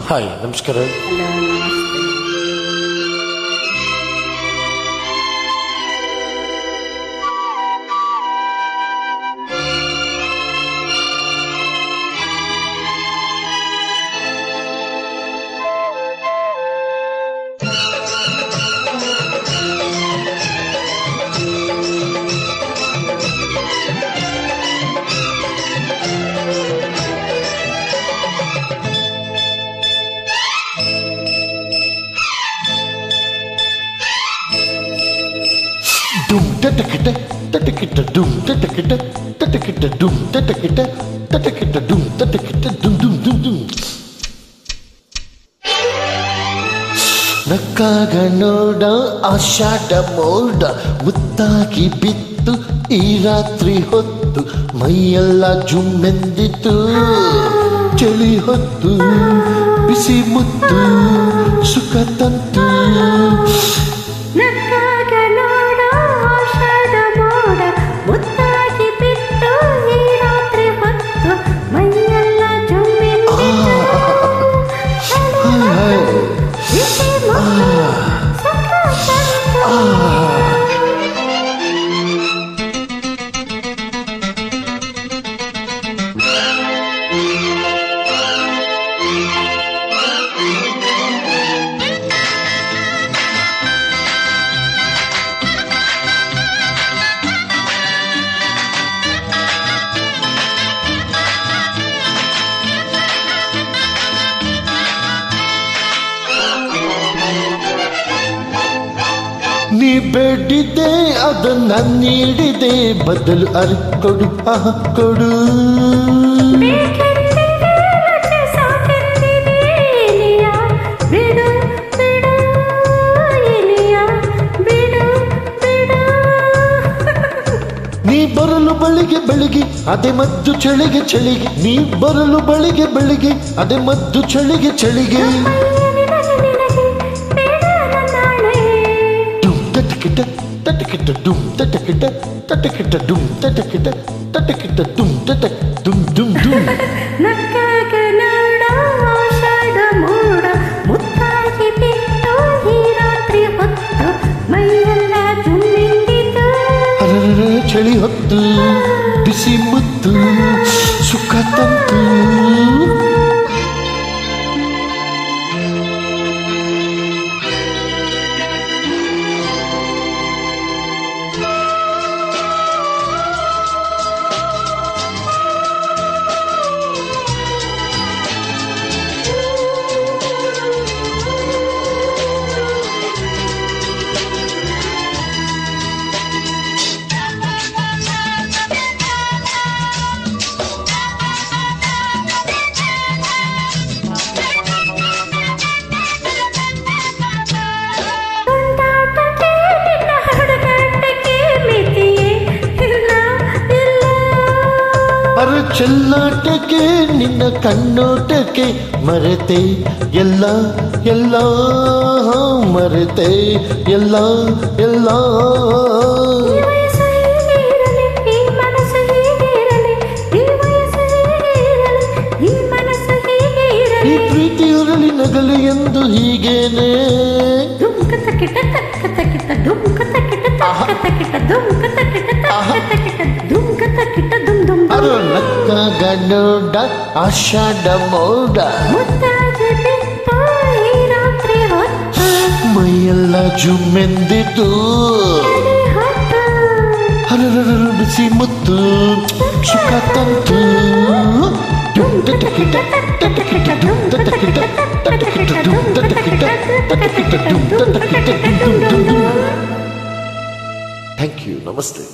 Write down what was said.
Hi ನಮಸ್ಕಾರ. Hello ನಮಸ್ತೆ. ಡುಮ್ ಟಟಕಿಟ ಟಟಕಿಟ ಡುಮ್ ಟಟಕಿಟ ಟಟಕಿಟ ಡುಮ್ ಟಟಕಿಟ ಟಟಕಿಟ ಡುಮ್ ಟಟಕಿಟ ಡುಮ್ ಡುಮ್ ಡುಮ್ ಡುಮ್. ನಕ್ಕಾಗ ನೋಡ ಆಷಾಢ ಮೋಡ ಮುತ್ತಾಗಿ ಬಿತ್ತು ಈ ರಾತ್ರಿ ಹೊತ್ತು ಮೈಯೆಲ್ಲ ಜುಮ್ಮೆಂದಿತು. ಚಳಿ ಹೊತ್ತು ಬಿಸಿ ಮುತ್ತು ಸುಖ ತಂತು. ನಕ್ಕಾಗ ನೋಡ ಆಷಾಢ ಮೋಡ ಮುತ್ತಾಗಿ ಬಿತ್ತು ಈ ರಾತ್ರಿ ಹೊತ್ತು ಮೈಯೆಲ್ಲ ಜುಮ್ಮೆಂದಿತು. ಬಿಸಿ ಮುತ್ತು ಸುಖ ತಂತು. ನೀ ಬೇಡಿದೆ ಅದನ್ನ ನೀಡಿದೆ ಬದಲು ಅರ್ಕೊಡು ಕೊಡು. ನೀ ಬರಲು ಬಳಿಗೆ ಬೆಳಿಗ್ಗೆ ಅದೇ ಮದ್ದು ಚಳಿಗೆ ಚಳಿಗೆ. ನೀ ಬರಲು ಬಳಿಗೆ ಬೆಳಿಗ್ಗೆ ಅದೇ ಮದ್ದು ಚಳಿಗೆ ಚಳಿಗೆ. ತಟಕಿಟ ತಟಕಿಟ ಡುಮ್ ತಟಕಿಟ ತಟಕಿಟ ಡುಮ್ ತಟಕಿಟ ತಟಕಿಟ ಡುಮ್ ತಟಕ್ ಡುಮ್ ಡುಮ್ ಡುಮ್. ನಕ್ಕಾಗ ನೋಡ ಆಷಾಢ ಮೋಡ ಮುತ್ತಾಗಿ ಬಿತ್ತು ಈ ರಾತ್ರಿ ಹೊತ್ತು ಮೈಯೆಲ್ಲ ಜುಮ್ಮೆಂದಿತು. ಅರರ ಚಳಿ ಹೊತ್ತು ಬಿಸಿ ಮುತ್ತು ಸುಖ ತಂತು. ಅರ ಚೆಲ್ಲಾಟಕ್ಕೆ ನಿನ್ನ ಕಣ್ಣೋಟಕ್ಕೆ ಮರೆತೆ ಎಲ್ಲ ಎಲ್ಲ ಮರೆತೆ ಎಲ್ಲ ಎಲ್ಲ. ಈ ಪ್ರೀತಿಯುರಲಿ ನಗಲು ಎಂದು ಹೀಗೇನೆ. ಅರ ನಕ್ಕಾಗ ನೋಡ ಆಷಾಢ ಮೋಡ ಮೈಯೆಲ್ಲ ಜುಮ್ಮೆಂದಿತು. ಹರರ ಬಿಸಿ ಮುತ್ತು ಸುಖ ತಂತು. ಡುಮ್ ತಟಕಿಟ ತಟಕಿಟ ಡುಮ್ ತಟಕಿಟ ತಟಕಿಟ ಡುಮ್ ತಟಕಿಟ ತಟಕಿಟ ಡುಮ್ ತಟಕಿಟ ಡುಮ್ ಡುಮ್ ಡುಮ್. Thank you. ನಮಸ್ತೆ.